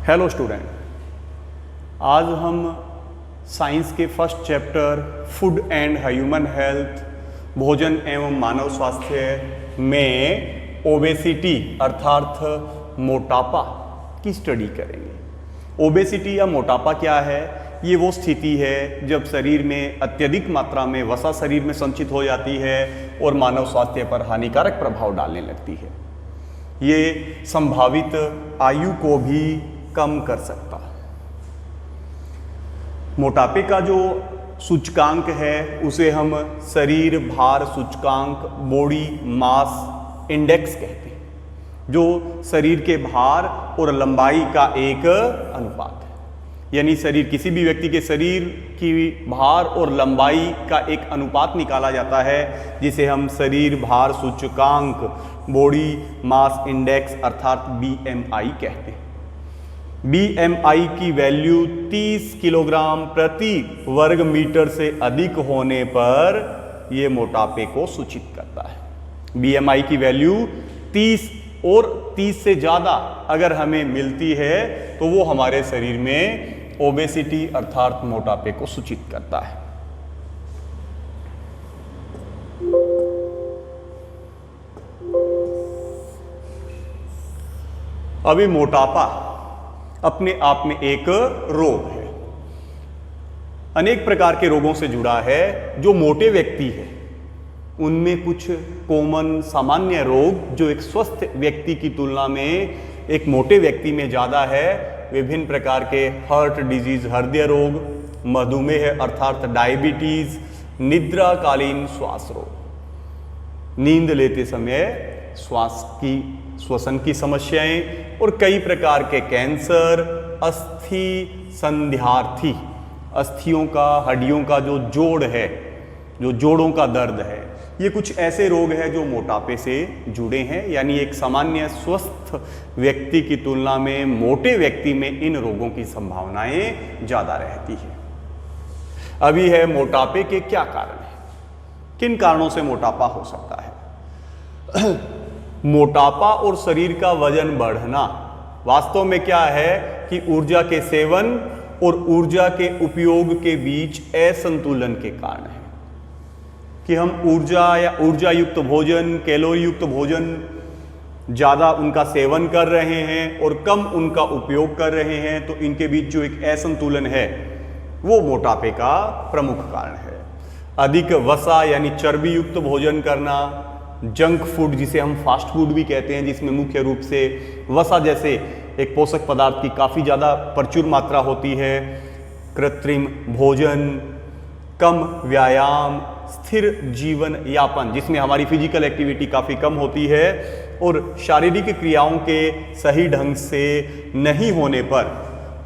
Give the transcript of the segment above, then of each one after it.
Hello student, आज हम science के first chapter food and human health, भोजन एवं मानव स्वास्थ्य में ओबेसिटी अर्थात मोटापा की स्टडी करेंगे। ओबेसिटी या मोटापा क्या है? ये वो स्थिति है जब शरीर में अत्यधिक मात्रा में वसा शरीर में संचित हो जाती है और मानव स्वास्थ्य पर हानिकारक प्रभाव डालने लगती है। ये संभावित आयु को भी कम कर सकता है। मोटापे का जो सूचकांक है उसे हम शरीर भार सूचकांक, बॉडी मास इंडेक्स कहते हैं, जो शरीर के भार और लंबाई का एक अनुपात है। यानी शरीर, किसी भी व्यक्ति के शरीर की भार और लंबाई का एक अनुपात निकाला जाता है जिसे हम शरीर भार सूचकांक, बॉडी मास इंडेक्स अर्थात BMI कहते हैं। BMI की वैल्यू 30 किलोग्राम प्रति वर्ग मीटर से अधिक होने पर यह मोटापे को सूचित करता है। BMI की वैल्यू 30 और 30 से ज़्यादा अगर हमें मिलती है तो वो हमारे शरीर में ओबेसिटी अर्थात मोटापे को सूचित करता है। अभी मोटापा अपने आप में एक रोग है। अनेक प्रकार के रोगों से जुड़ा है। जो मोटे व्यक्ति है उनमें कुछ कॉमन सामान्य रोग जो एक स्वस्थ व्यक्ति की तुलना में एक मोटे व्यक्ति में ज़्यादा है, विभिन्न प्रकार के हार्ट डिजीज, हृदय रोग, मधुमेह अर्थात डायबिटीज, निद्राकालीन श्वास रोग, नींद लेते समय श्वसन की समस्याएं और कई प्रकार के कैंसर, अस्थि संध्यार्थी, अस्थियों का, हड्डियों का जो जोड़ है, जो जोड़ों का दर्द है, ये कुछ ऐसे रोग हैं जो मोटापे से जुड़े हैं। यानी एक सामान्य स्वस्थ व्यक्ति की तुलना में मोटे व्यक्ति में इन रोगों की संभावनाएं ज़्यादा रहती है। अभी है मोटापे के क्या कारण हैं, किन कारणों से मोटापा हो सकता है। मोटापा और शरीर का वजन बढ़ना वास्तव में क्या है कि ऊर्जा के सेवन और ऊर्जा के उपयोग के बीच असंतुलन के कारण है कि हम ऊर्जा या ऊर्जा युक्त भोजन, कैलोरी युक्त भोजन ज़्यादा उनका सेवन कर रहे हैं और कम उनका उपयोग कर रहे हैं, तो इनके बीच जो एक असंतुलन है वो मोटापे का प्रमुख कारण है। अधिक वसा यानी चर्बी युक्त भोजन करना, जंक फूड जिसे हम फास्ट फूड भी कहते हैं, जिसमें मुख्य रूप से वसा जैसे एक पोषक पदार्थ की काफ़ी ज़्यादा प्रचुर मात्रा होती है, कृत्रिम भोजन, कम व्यायाम, स्थिर जीवन यापन जिसमें हमारी फिजिकल एक्टिविटी काफ़ी कम होती है और शारीरिक क्रियाओं के सही ढंग से नहीं होने पर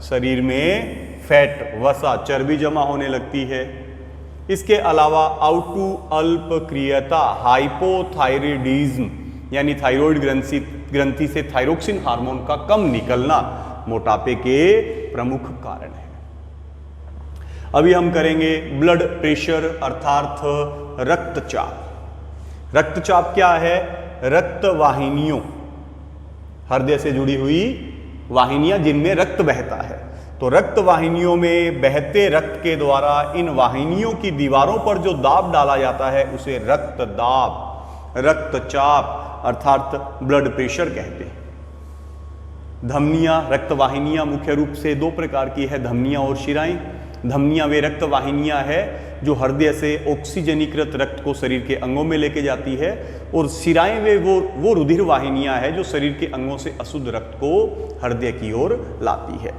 शरीर में फैट, वसा, चर्बी जमा होने लगती है। इसके अलावा आउटू अल्पक्रियता, हाइपोथायराइडिज्म यानी थायराइड ग्रंथि से थायरोक्सिन हार्मोन का कम निकलना मोटापे के प्रमुख कारण है। अभी हम करेंगे ब्लड प्रेशर अर्थात रक्तचाप। रक्तचाप क्या है? रक्त वाहिनियों, हृदय से जुड़ी हुई वाहिनियां जिनमें रक्त बहता है, तो रक्त वाहिनियों में बहते रक्त के द्वारा इन वाहिनियों की दीवारों पर जो दाब डाला जाता है उसे रक्त दाब, रक्तचाप अर्थात ब्लड प्रेशर कहते हैं। धमनियां, रक्त वाहिनियां मुख्य रूप से दो प्रकार की है, धमनियां और शिराएं। धमनियां वे रक्त वाहिनियां है जो हृदय से ऑक्सीजनीकृत रक्त को शरीर के अंगों में लेके जाती है, और शिराएं वे वो रुधिर वाहिनियां है जो शरीर के अंगों से अशुद्ध रक्त को हृदय की ओर लाती है।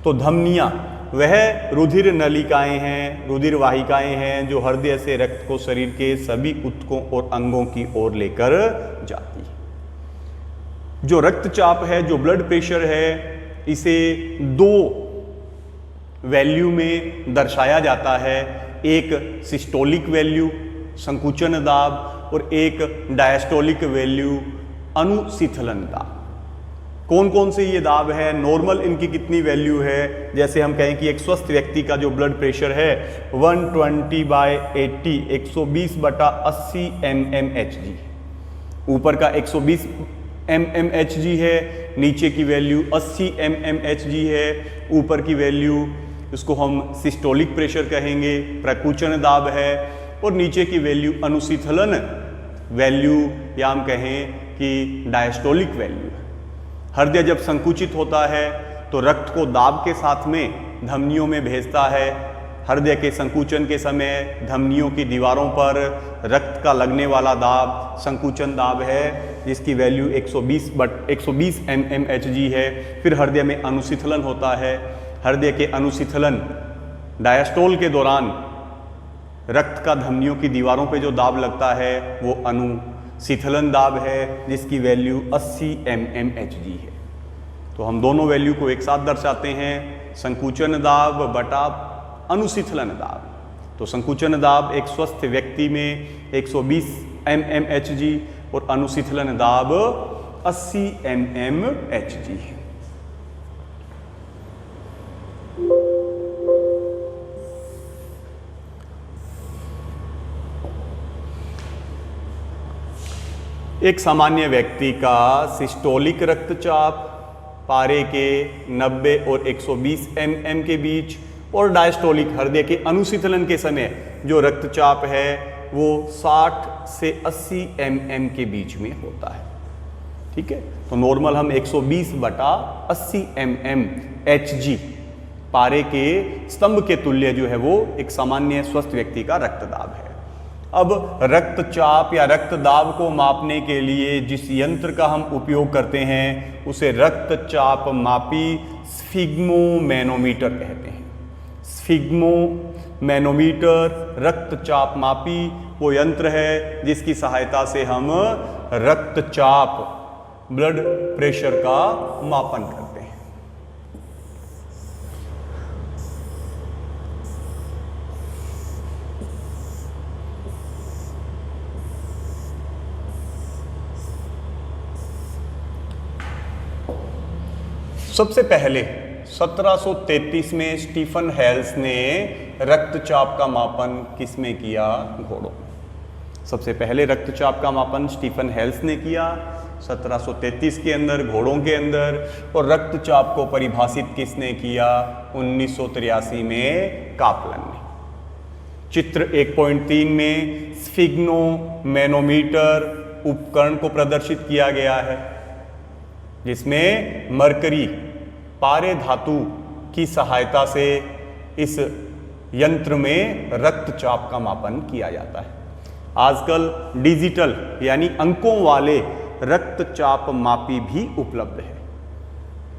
तो धमनियां वह रुधिर नलिकाएं हैं, रुधिर वाहिकाएं हैं जो हृदय से रक्त को शरीर के सभी ऊतकों और अंगों की ओर लेकर जाती है। जो रक्तचाप है, जो ब्लड प्रेशर है, इसे दो वैल्यू में दर्शाया जाता है। एक सिस्टोलिक वैल्यू संकुचन दाब और एक डायस्टोलिक वैल्यू अनुशीतलन दाब। कौन कौन से ये दाब है, नॉर्मल इनकी कितनी वैल्यू है? जैसे हम कहें कि एक स्वस्थ व्यक्ति का जो ब्लड प्रेशर है 120/80, 120/80 mmHg, ऊपर का 120 mmHg है नीचे की वैल्यू 80 mmHg है, ऊपर की वैल्यू इसको हम सिस्टोलिक प्रेशर कहेंगे, प्रकुचन दाब है, और नीचे की वैल्यू अनुशीतलन वैल्यू या हम कहें कि डायस्टोलिक वैल्यू है। हृदय जब संकुचित होता है तो रक्त को दाब के साथ में धमनियों में भेजता है। हृदय के संकुचन के समय धमनियों की दीवारों पर रक्त का लगने वाला दाब संकुचन दाब है, जिसकी वैल्यू 120 mmHg है। फिर हृदय में अनुशीतलन होता है। हृदय के अनुशीतलन डायस्टोल के दौरान रक्त का धमनियों की दीवारों पे जो दाब लगता है वो अनुशीतलन दाब है, जिसकी वैल्यू 80 mmHg है। तो हम दोनों वैल्यू को एक साथ दर्शाते हैं, संकुचन दाब बटा अनुशीतलन दाब। तो संकुचन दाब एक स्वस्थ व्यक्ति में 120 mmHg और अनुशीतलन दाब 80 mmHg है। एक सामान्य व्यक्ति का सिस्टोलिक रक्तचाप पारे के 90 और 120 mm के बीच, और डायस्टोलिक हृदय के अनुशीतलन के समय जो रक्तचाप है वो 60 से 80 mm के बीच में होता है। ठीक है, तो नॉर्मल हम 120 बटा 80 mmHg पारे के स्तंभ के तुल्य जो है वो एक सामान्य स्वस्थ व्यक्ति का रक्तदाब है। अब रक्तचाप या रक्तदाब को मापने के लिए जिस यंत्र का हम उपयोग करते हैं उसे रक्तचाप मापी स्फिग्मोमैनोमीटर कहते हैं। स्फिग्मोमैनोमीटर रक्तचाप मापी वो यंत्र है जिसकी सहायता से हम रक्तचाप ब्लड प्रेशर का मापन करते हैं। सबसे पहले 1733 में स्टीफन हेल्स ने रक्तचाप का मापन किसमें किया? घोड़ों में। सबसे पहले रक्तचाप का मापन स्टीफन हेल्स ने किया 1733 के अंदर घोड़ों के अंदर, और रक्तचाप को परिभाषित किसने किया? 1983 में कापलन ने। चित्र 1.3 में स्फिग्मोमैनोमीटर उपकरण को प्रदर्शित किया गया है, जिसमें मरकरी पारे धातु की सहायता से इस यंत्र में रक्तचाप का मापन किया जाता है। आजकल डिजिटल यानी अंकों वाले रक्तचाप मापी भी उपलब्ध है,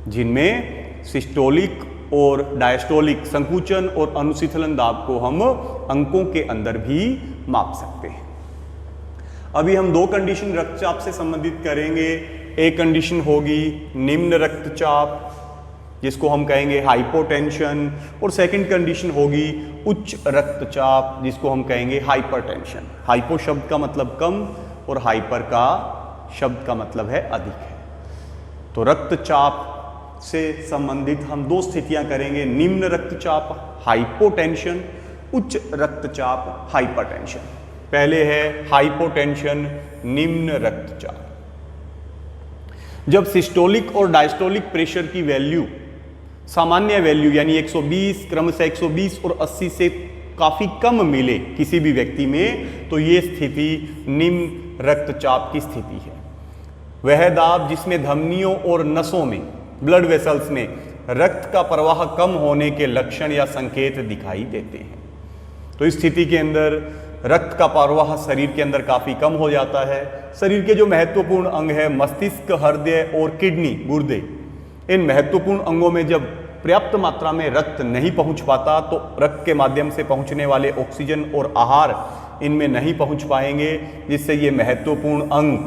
जिनमें सिस्टोलिक और डायस्टोलिक संकुचन और अनुशीतलन दाब को हम अंकों के अंदर भी माप सकते हैं। अभी हम दो कंडीशन रक्तचाप से संबंधित करेंगे। एक कंडीशन होगी निम्न रक्तचाप, जिसको हम कहेंगे हाइपोटेंशन, और सेकंड कंडीशन होगी उच्च रक्तचाप, जिसको हम कहेंगे हाइपरटेंशन। हाइपो शब्द का मतलब कम और हाइपर का शब्द का मतलब है अधिक है। तो रक्तचाप से संबंधित हम दो स्थितियां करेंगे, निम्न रक्तचाप हाइपोटेंशन, उच्च रक्तचाप हाइपरटेंशन। पहले है हाइपोटेंशन निम्न रक्तचाप। जब सिस्टोलिक और डायस्टोलिक प्रेशर की वैल्यू सामान्य वैल्यू यानी 120 क्रमशः 120 और 80 से काफ़ी कम मिले किसी भी व्यक्ति में, तो ये स्थिति निम्न रक्तचाप की स्थिति है। वह दाब जिसमें धमनियों और नसों में ब्लड वेसल्स में रक्त का प्रवाह कम होने के लक्षण या संकेत दिखाई देते हैं। तो इस स्थिति के अंदर रक्त का प्रवाह शरीर के अंदर काफ़ी कम हो जाता है। शरीर के जो महत्वपूर्ण अंग है मस्तिष्क, हृदय और किडनी, गुर्दे, इन महत्वपूर्ण अंगों में जब पर्याप्त मात्रा में रक्त नहीं पहुंच पाता तो रक्त के माध्यम से पहुंचने वाले ऑक्सीजन और आहार इनमें नहीं पहुंच पाएंगे, जिससे ये महत्वपूर्ण अंग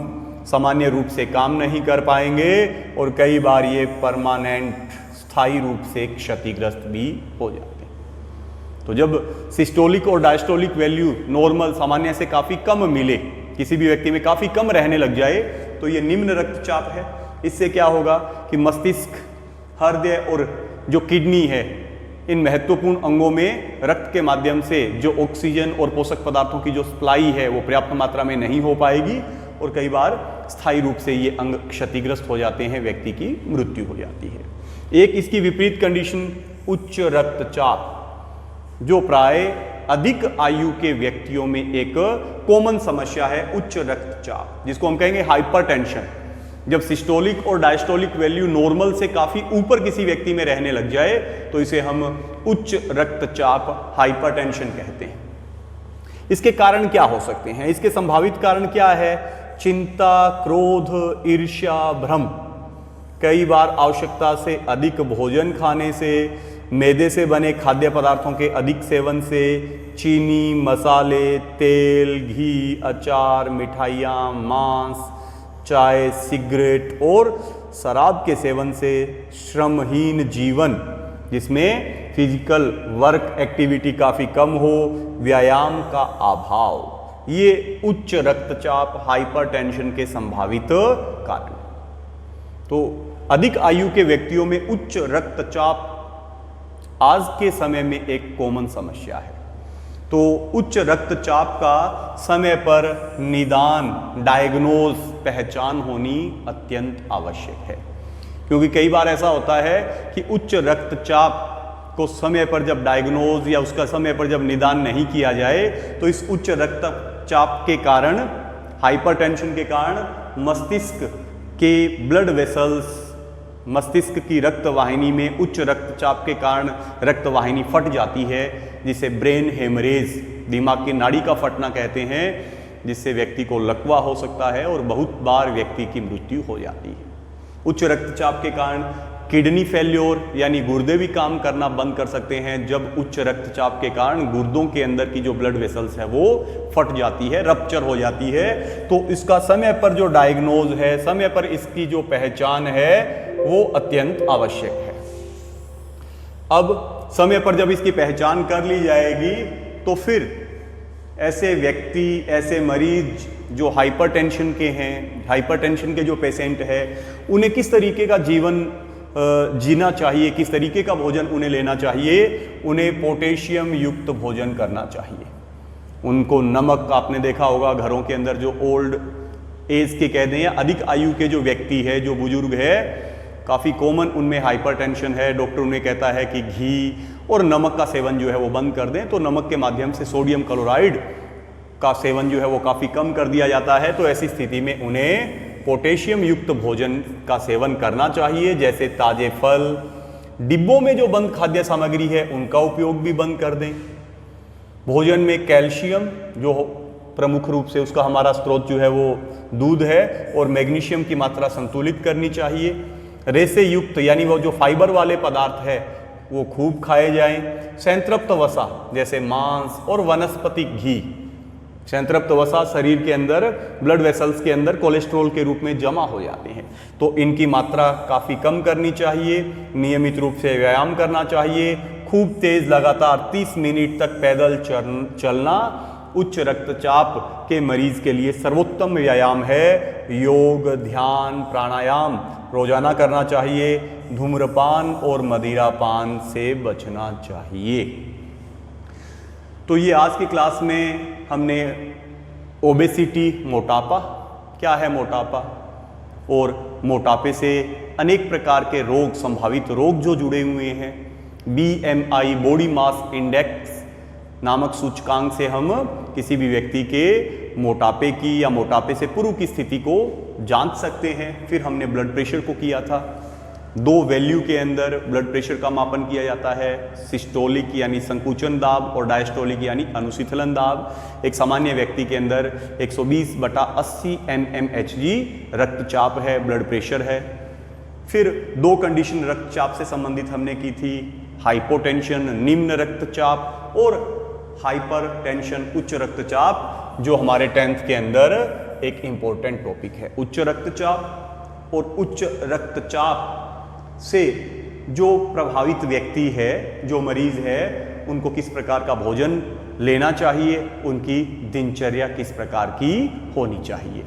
सामान्य रूप से काम नहीं कर पाएंगे और कई बार ये परमानेंट स्थायी रूप से क्षतिग्रस्त भी हो जाते हैं। तो जब सिस्टोलिक और डायस्टोलिक वैल्यू नॉर्मल सामान्य से काफ़ी कम मिले, किसी भी व्यक्ति में काफ़ी कम रहने लग जाए, तो ये निम्न रक्तचाप है। इससे क्या होगा कि मस्तिष्क, हृदय और जो किडनी है, इन महत्वपूर्ण अंगों में रक्त के माध्यम से जो ऑक्सीजन और पोषक पदार्थों की जो सप्लाई है वो पर्याप्त मात्रा में नहीं हो पाएगी और कई बार स्थायी रूप से ये अंग क्षतिग्रस्त हो जाते हैं, व्यक्ति की मृत्यु हो जाती है। एक इसकी विपरीत कंडीशन उच्च रक्तचाप, जो प्राय अधिक आयु के व्यक्तियों में एक कॉमन समस्या है, उच्च रक्तचाप, जिसको हम कहेंगे हाइपरटेंशन। जब सिस्टोलिक और डायस्टोलिक वैल्यू नॉर्मल से काफी ऊपर किसी व्यक्ति में रहने लग जाए तो इसे हम उच्च रक्तचाप हाइपरटेंशन कहते हैं। इसके कारण क्या हो सकते हैं? इसके संभावित कारण क्या है? चिंता, क्रोध, ईर्ष्या, भ्रम, कई बार आवश्यकता से अधिक भोजन खाने से, मैदे से बने खाद्य पदार्थों के अधिक सेवन से, चीनी, मसाले, तेल, घी, अचार, मिठाइयाँ, मांस, चाय, सिगरेट और शराब के सेवन से, श्रमहीन जीवन जिसमें फिजिकल वर्क एक्टिविटी काफ़ी कम हो, व्यायाम का अभाव, ये उच्च रक्तचाप हाइपरटेंशन के संभावित कारण। तो अधिक आयु के व्यक्तियों में उच्च रक्तचाप आज के समय में एक कॉमन समस्या है। तो उच्च रक्तचाप का समय पर निदान, डायग्नोज, पहचान होनी अत्यंत आवश्यक है, क्योंकि कई बार ऐसा होता है कि उच्च रक्तचाप को समय पर जब डायग्नोज या उसका समय पर जब निदान नहीं किया जाए तो इस उच्च रक्तचाप के कारण, हाइपरटेंशन के कारण मस्तिष्क के ब्लड वेसल्स, मस्तिष्क की रक्तवाहिनी में उच्च रक्तचाप के कारण रक्तवाहिनी फट जाती है, जिसे ब्रेन हेमरेज, दिमाग की नाड़ी का फटना कहते हैं, जिससे व्यक्ति को लकवा हो सकता है और बहुत बार व्यक्ति की मृत्यु हो जाती है। उच्च रक्तचाप के कारण किडनी फेल्योर यानी गुर्दे भी काम करना बंद कर सकते हैं, जब उच्च रक्तचाप के कारण गुर्दों के अंदर की जो ब्लड वेसल्स है वो फट जाती है, रप्चर हो जाती है। तो इसका समय पर जो डायग्नोज है, समय पर इसकी जो पहचान है वो अत्यंत आवश्यक है। अब समय पर जब इसकी पहचान कर ली जाएगी तो फिर ऐसे व्यक्ति, ऐसे मरीज जो हाइपरटेंशन के हैं, हाइपरटेंशन के जो पेशेंट है, उन्हें किस तरीके का जीवन जीना चाहिए, किस तरीके का भोजन उन्हें लेना चाहिए? उन्हें पोटेशियम युक्त भोजन करना चाहिए। उनको नमक, आपने देखा होगा घरों के अंदर जो ओल्ड एज के कहते हैं या अधिक आयु के जो व्यक्ति है, जो बुजुर्ग है, काफ़ी कॉमन उनमें हाइपरटेंशन है, डॉक्टर उन्हें कहता है कि घी और नमक का सेवन जो है वो बंद कर दें, तो नमक के माध्यम से सोडियम क्लोराइड का सेवन जो है वो काफ़ी कम कर दिया जाता है। तो ऐसी स्थिति में उन्हें पोटेशियम युक्त भोजन का सेवन करना चाहिए, जैसे ताजे फल, डिब्बों में जो बंद खाद्य सामग्री है उनका उपयोग भी बंद कर दें। भोजन में कैल्शियम, जो प्रमुख रूप से उसका हमारा स्रोत जो है वो दूध है, और मैग्नीशियम की मात्रा संतुलित करनी चाहिए। रेशे युक्त यानी वो जो फाइबर वाले पदार्थ है वो खूब खाए जाएं। संतृप्त वसा जैसे मांस और वनस्पति घी, संतृप्त वसा शरीर के अंदर, ब्लड वेसल्स के अंदर कोलेस्ट्रॉल के रूप में जमा हो जाते हैं, तो इनकी मात्रा काफ़ी कम करनी चाहिए। नियमित रूप से व्यायाम करना चाहिए। खूब तेज लगातार 30 मिनट तक पैदल चलना उच्च रक्तचाप के मरीज के लिए सर्वोत्तम व्यायाम है। योग, ध्यान, प्राणायाम रोजाना करना चाहिए। धूम्रपान और मदिरापान से बचना चाहिए। तो ये आज की क्लास में हमने ओबेसिटी, मोटापा, क्या है मोटापा, और मोटापे से अनेक प्रकार के रोग, संभावित रोग जो जुड़े हुए हैं, BMI, बॉडी मास इंडेक्स नामक सूचकांक से हम किसी भी व्यक्ति के मोटापे की या मोटापे से पूर्व की स्थिति को जांच सकते हैं। फिर हमने ब्लड प्रेशर को किया था। 2 वैल्यू के अंदर ब्लड प्रेशर का मापन किया जाता है, सिस्टोलिक यानी संकुचन दाब और डायस्टोलिक यानी अनुशीतलन दाब। एक सामान्य व्यक्ति के अंदर 120/80 mmHg रक्तचाप है, ब्लड प्रेशर है। फिर 2 कंडीशन रक्तचाप से संबंधित हमने की थी, हाइपोटेंशन निम्न रक्तचाप और हाइपरटेंशन उच्च रक्तचाप, जो हमारे 10th के अंदर एक इंपॉर्टेंट टॉपिक है। उच्च रक्तचाप और उच्च रक्तचाप से जो प्रभावित व्यक्ति है, जो मरीज है, उनको किस प्रकार का भोजन लेना चाहिए, उनकी दिनचर्या किस प्रकार की होनी चाहिए।